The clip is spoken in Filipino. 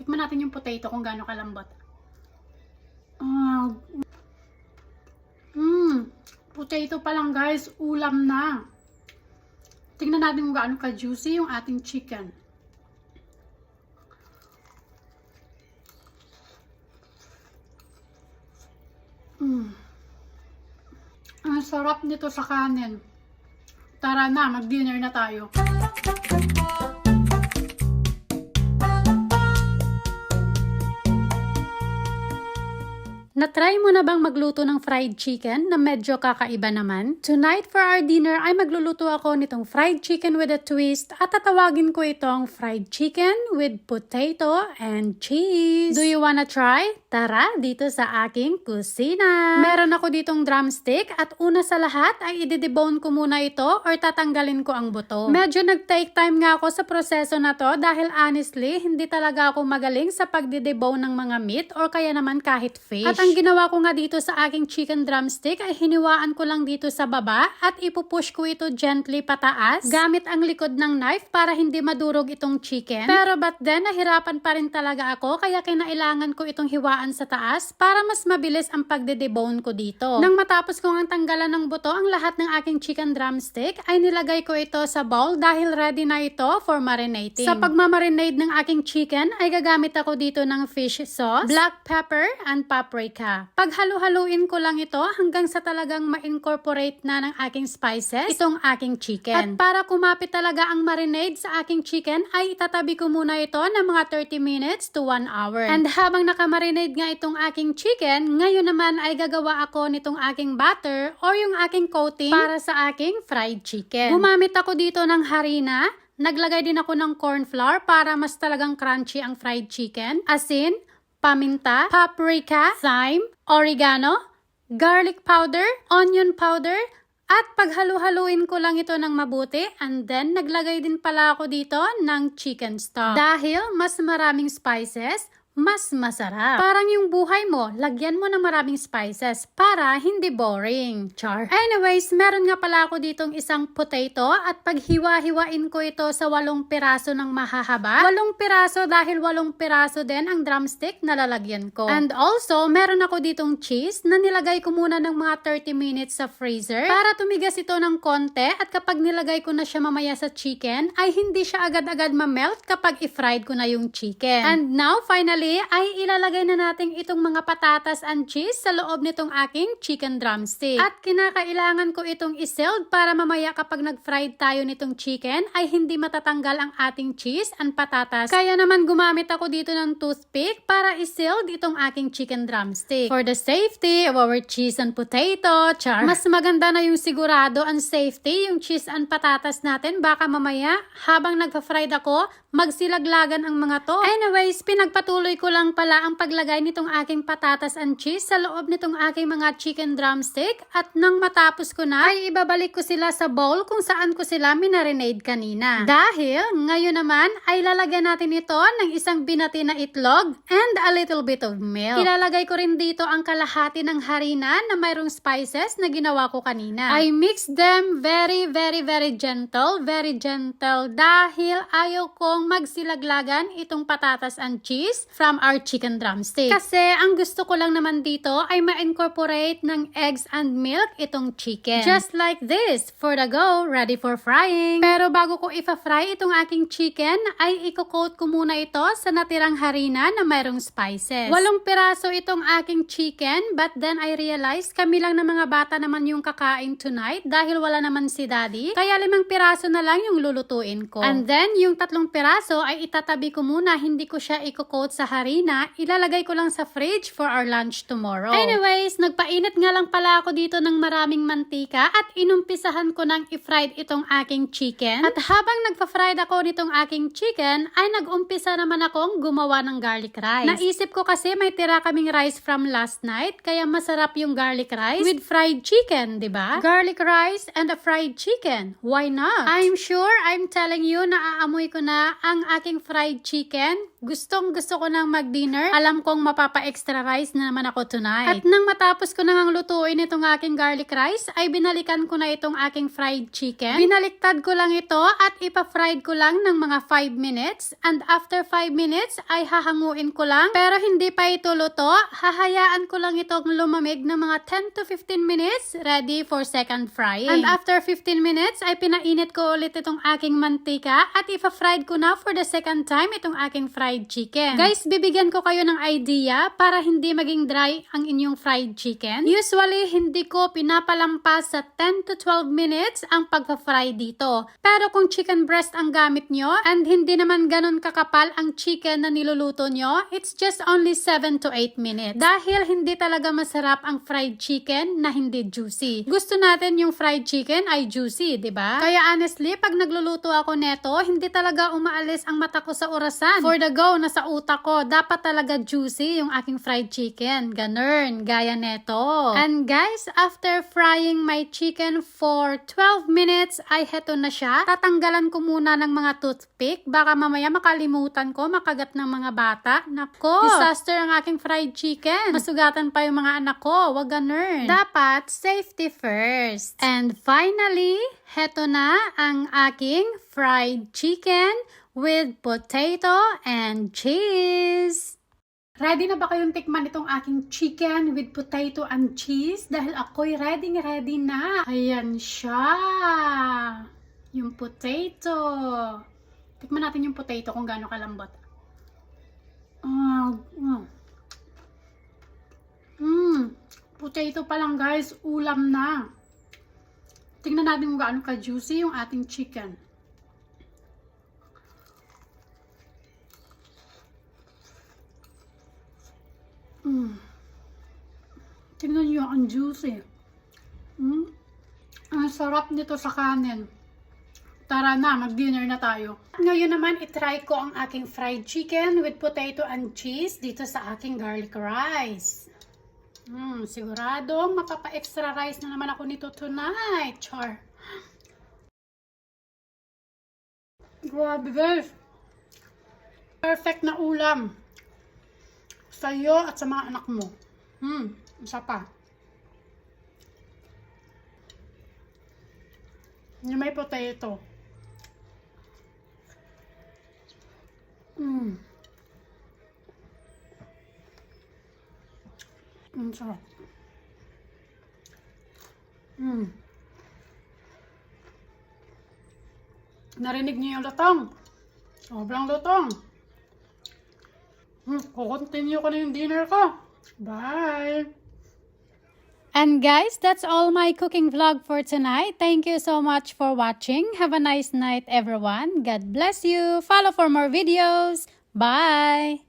Tikman natin yung potato kung gaano kalambot. Ah, potato pa lang guys, ulam na. Tingnan natin kung gaano ka-juicy yung ating chicken. Ang sarap nito sa kanin. Tara na, mag-dinner na tayo. Na-try mo na bang magluto ng fried chicken na medyo kakaiba naman? Tonight for our dinner ay magluluto ako nitong fried chicken with a twist at tatawagin ko itong fried chicken with potato and cheese. Do you wanna try? Tara dito sa aking kusina. Meron ako ditong drumstick at una sa lahat ay i-debone ko muna ito or tatanggalin ko ang buto. Medyo nag-take time nga ako sa proseso na to dahil honestly hindi talaga ako magaling sa pagde-debone ng mga meat or kaya naman kahit fish. At ang ginawa ko nga dito sa aking chicken drumstick ay hiniwaan ko lang dito sa baba at ipupush ko ito gently pataas gamit ang likod ng knife para hindi madurog itong chicken. Pero but then nahirapan pa rin talaga ako kaya kinailangan ko itong hiwaan sa taas para mas mabilis ang pagde-debone ko dito. Nang matapos kong ang tanggalan ng buto ang lahat ng aking chicken drumstick ay nilagay ko ito sa bowl dahil ready na ito for marinating. Sa pagmamarinade ng aking chicken ay gagamit ako dito ng fish sauce, black pepper, and paprika. Paghalo-haluin ko lang ito hanggang sa talagang ma-incorporate na ng aking spices itong aking chicken. At para kumapit talaga ang marinade sa aking chicken ay itatabi ko muna ito ng mga 30 minutes to 1 hour. And habang nakamarinade nga itong aking chicken, ngayon naman ay gagawa ako nitong aking batter or yung aking coating para sa aking fried chicken. Gumamit ako dito ng harina, naglagay din ako ng corn flour para mas talagang crunchy ang fried chicken, asin, paminta, paprika, thyme, oregano, garlic powder, onion powder, at paghalo-haluin ko lang ito ng mabuti and then naglagay din pala ako dito ng chicken stock. Dahil mas maraming spices, mas masarap. Parang yung buhay mo, lagyan mo ng maraming spices para hindi boring. Char. Anyways, meron nga pala ako ditong isang potato at paghiwa-hiwain ko ito sa 8 piraso ng mahahaba. 8 piraso dahil 8 piraso din ang drumstick na lalagyan ko. And also, meron ako ditong cheese na nilagay ko muna ng mga 30 minutes sa freezer para tumigas ito ng konti at kapag nilagay ko na siya mamaya sa chicken, ay hindi siya agad-agad ma-melt kapag i-fried ko na yung chicken. And now, finally, ay ilalagay na natin itong mga patatas and cheese sa loob nitong aking chicken drumstick. At kinakailangan ko itong isild para mamaya kapag nag-fried tayo nitong chicken ay hindi matatanggal ang ating cheese and patatas. Kaya naman gumamit ako dito ng toothpick para isild itong aking chicken drumstick. For the safety of our cheese and potato, char. Mas maganda na yung sigurado and safety yung cheese and patatas natin. Baka mamaya habang nagpa-fried ako, magsilaglagan ang mga to. Anyways, pinagpatuloy ko lang pala ang paglagay nitong aking patatas and cheese sa loob nitong aking mga chicken drumstick at nang matapos ko na ay ibabalik ko sila sa bowl kung saan ko sila minarinade kanina. Dahil ngayon naman ay lalagyan natin ito ng isang binati na itlog and a little bit of milk. Ilalagay ko rin dito ang kalahati ng harina na mayroong spices na ginawa ko kanina. I mix them very gentle dahil ayaw kong magsilaglagan itong patatas and cheese from our chicken drumstick. Kasi ang gusto ko lang naman dito ay ma-incorporate ng eggs and milk itong chicken. Just like this, for the go, ready for frying. Pero bago ko ipa-fry itong aking chicken, ay i-coat ko muna ito sa natirang harina na mayroong spices. 8 piraso itong aking chicken, but then I realized kami lang na mga bata naman yung kakain tonight dahil wala naman si daddy. Kaya 5 piraso na lang yung lulutuin ko. And then yung 3 piraso ay itatabi ko muna, hindi ko siya i-coat sa harina, ilalagay ko lang sa fridge for our lunch tomorrow. Anyways, nagpainit nga lang pala ako dito ng maraming mantika at inumpisahan ko nang i-fried itong aking chicken. At habang nagpa-fried ako nitong aking chicken, ay nag-umpisa naman akong gumawa ng garlic rice. Naisip ko kasi may tira kaming rice from last night, kaya masarap yung garlic rice with fried chicken, diba? Garlic rice and a fried chicken. Why not? I'm sure I'm telling you na aamoy ko na ang aking fried chicken Gustong gusto ko nang mag-dinner. Alam kong mapapa-extra rice na naman ako tonight. At nang matapos ko nang lutuin itong aking garlic rice, ay binalikan ko na itong aking fried chicken. Binaliktad ko lang ito at ipa-fried ko lang ng mga 5 minutes. And after 5 minutes ay hahanguin ko lang. Pero hindi pa ito luto. Hahayaan ko lang itong lumamig ng mga 10 to 15 minutes. Ready for second frying. And after 15 minutes ay pinainit ko ulit itong aking mantika at ipa-fried ko na for the second time itong aking fried chicken. Guys, bibigyan ko kayo ng idea para hindi maging dry ang inyong fried chicken. Usually, hindi ko pinapalampas sa 10 to 12 minutes ang pagpa-fry dito. Pero kung chicken breast ang gamit nyo and hindi naman ganun kakapal ang chicken na niluluto nyo, it's just only 7 to 8 minutes. Dahil hindi talaga masarap ang fried chicken na hindi juicy. Gusto natin yung fried chicken ay juicy, di ba? Kaya honestly, pag nagluluto ako neto, hindi talaga umaalis ang mata ko sa orasan. For the go, nasa utak ko, dapat talaga juicy yung aking fried chicken. Ganun, gaya neto. And guys, after frying my chicken for 12 minutes, ay heto na siya. Tatanggalan ko muna ng mga toothpick. Baka mamaya makalimutan ko, makagat ng mga bata. Nako, disaster ang aking fried chicken. Masugatan pa yung mga anak ko. Wag ganun. Dapat safety first. And finally, heto na ang aking fried chicken with potato and cheese. Ready na ba kayong tikman itong aking chicken with potato and cheese? Dahil ako'y ready na. Ayan siya. Yung potato. Tikman natin yung potato kung gaano kalambot. Potato pa lang guys, ulam na. Tingnan natin kung gaano ka-juicy yung ating chicken. Tingnan nyo, ang juicy. Ang sarap nito sa kanin. Tara na, mag-dinner na tayo. Ngayon naman, itry ko ang aking fried chicken with potato and cheese dito sa aking garlic rice. Siguradong mapapa-extra rice na naman ako nito tonight. Char. Grabe guys. Perfect na ulam. Sa iyo at sa mga anak mo. Isa pa. Yung may potato. Ang sarap. Narinig niyo yung lutong? Sobrang lutong. Kukontinue ko na yung dinner ko. Bye! And guys, that's all my cooking vlog for tonight. Thank you so much for watching. Have a nice night, everyone. God bless you. Follow for more videos. Bye!